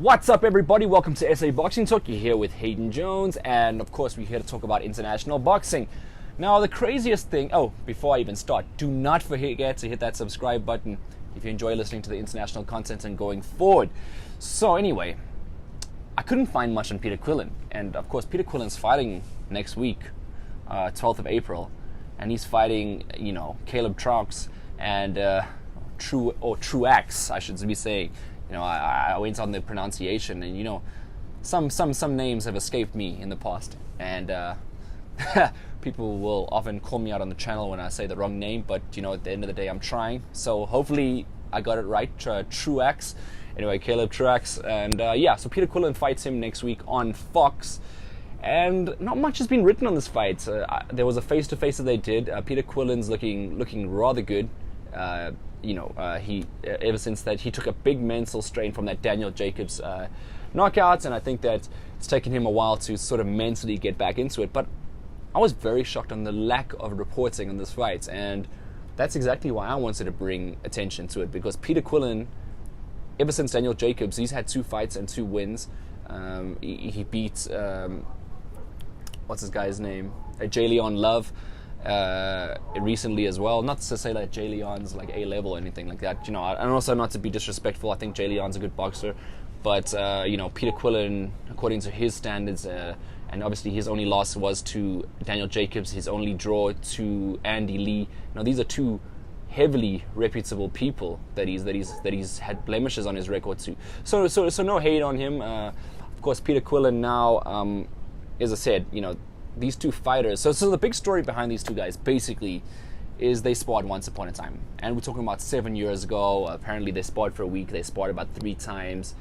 What's up, everybody? Welcome to SA Boxing Talk. You're here with Hayden Jones, and of course, we're here to talk about international boxing. Now, the craziest thing, before I even start, do not forget to hit that subscribe button if you enjoy listening to the international content and going forward. So anyway, I couldn't find much on Peter Quillin, and of course, Peter Quillin's fighting next week, 12th of April, and he's fighting, Caleb TRUAX and TRUAX, I should be saying. I went on the pronunciation, and some names have escaped me in the past, and people will often call me out on the channel when I say the wrong name. But at the end of the day, I'm trying. So hopefully I got it right. TRUAX. Anyway, Caleb TRUAX, and so Peter Quillin fights him next week on Fox. And not much has been written on this fight. There was a face-to-face that they did. Peter Quillin's looking rather good. He ever since that he took a big mental strain from that Daniel Jacobs knockout, and I think that it's taken him a while to sort of mentally get back into it. But I was very shocked on the lack of reporting on this fight, and that's exactly why I wanted to bring attention to it, because Peter Quillin, ever since Daniel Jacobs, he's had 2 fights and 2 wins. He beat what's his guy's name? Jay Leon Love. Recently as well. Not to say that Jay Leon's like A-level or anything like that, and also not to be disrespectful. I think Jay Leon's a good boxer, but Peter Quillin, according to his standards, and obviously his only loss was to Daniel Jacobs, his only draw to Andy Lee. These are 2 heavily reputable people that he's had blemishes on his record too. So no hate on him. Of course, Peter Quillin now, as I said, these 2 fighters. So the big story behind these 2 guys basically is they sparred once upon a time, and we're talking about 7 years ago. Apparently they sparred for a week. They sparred about 3 times,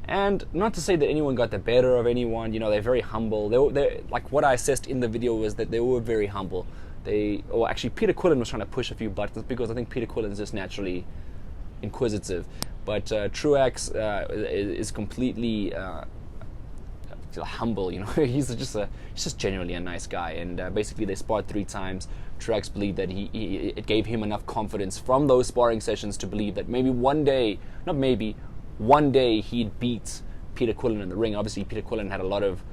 and not to say that anyone got the better of anyone. They're very humble. They like what I assessed in the video was that they were very humble. Actually, Peter Quillin was trying to push a few buttons because I think Peter Quillin is just naturally inquisitive, but TRUAX is completely humble. He's just genuinely a nice guy, and basically they sparred 3 times. TRUAX believed that it gave him enough confidence from those sparring sessions to believe that one day he'd beat Peter Quillin in the ring. Obviously, Peter Quillin had a lot of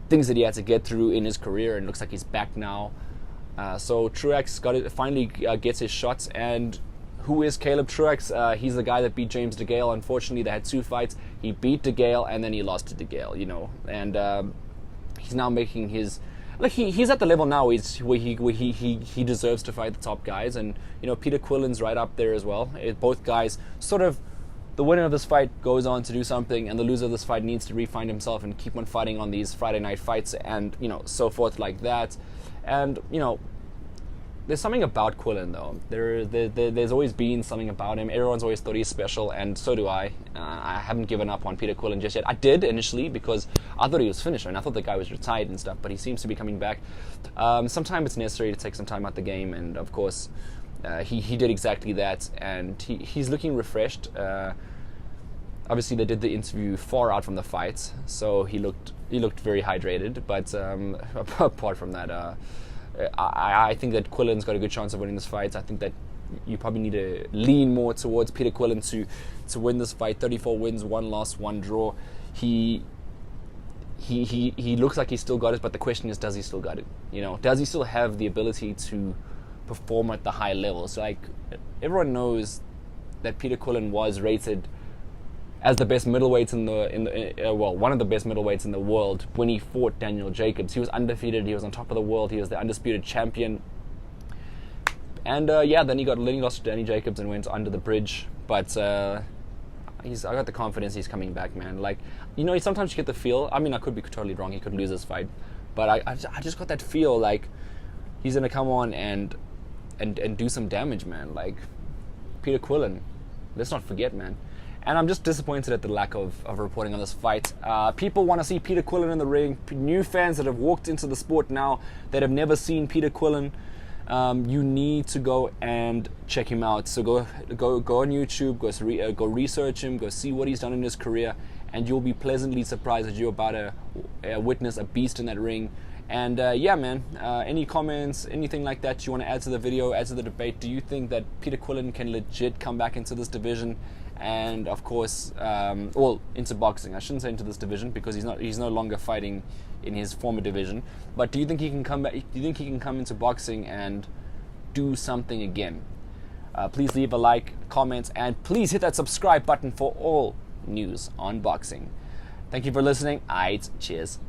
things that he had to get through in his career, and looks like he's back now. So TRUAX finally gets his shots. And who is Caleb TRUAX? He's the guy that beat James DeGale. Unfortunately, they had 2 fights. He beat DeGale, and then he lost to DeGale, and he's now making his... he's at the level now where he deserves to fight the top guys, and, Peter Quillin's right up there as well. Both guys sort of... The winner of this fight goes on to do something, and the loser of this fight needs to refine himself and keep on fighting on these Friday night fights, and, so forth like that. And, there's something about Quillin, though. There's always been something about him. Everyone's always thought he's special, and so do I. I haven't given up on Peter Quillin just yet. I did initially because I thought he was finished, and I thought the guy was retired and stuff, but he seems to be coming back. Sometimes it's necessary to take some time out the game, and of course, he did exactly that, and he's looking refreshed. Obviously, they did the interview far out from the fight, so he looked very hydrated. But apart from that, I think that Quillin's got a good chance of winning this fight. I think that you probably need to lean more towards Peter Quillin to win this fight. 34 wins, 1 loss, 1 draw. He looks like he's still got it, but the question is, does he still got it? Does he still have the ability to perform at the high level? So everyone knows that Peter Quillin was rated as the best middleweight one of the best middleweights in the world when he fought Daniel Jacobs. He was undefeated. He was on top of the world. He was the undisputed champion. And then he lost to Danny Jacobs and went under the bridge. But I got the confidence he's coming back, man. Sometimes you get the feel. I mean, I could be totally wrong. He could lose this fight, but I just got that feel like he's gonna come on and do some damage, man. Like Peter Quillin. Let's not forget, man. And I'm just disappointed at the lack of reporting on this fight. People want to see Peter Quillin in the ring. New fans that have walked into the sport now that have never seen Peter Quillin, you need to go and check him out. So go on YouTube, go research him, go see what he's done in his career, and you'll be pleasantly surprised that you're about to witness a beast in that ring. And any comments, anything like that you want to add to the video, add to the debate? Do you think that Peter Quillin can legit come back into this division and of course, well, into boxing. I shouldn't say into this division because he's no longer fighting in his former division. But do you think he can come back? Do you think he can come into boxing and do something again? Please leave a like, comment, and please hit that subscribe button for all news on boxing. Thank you for listening. Cheers.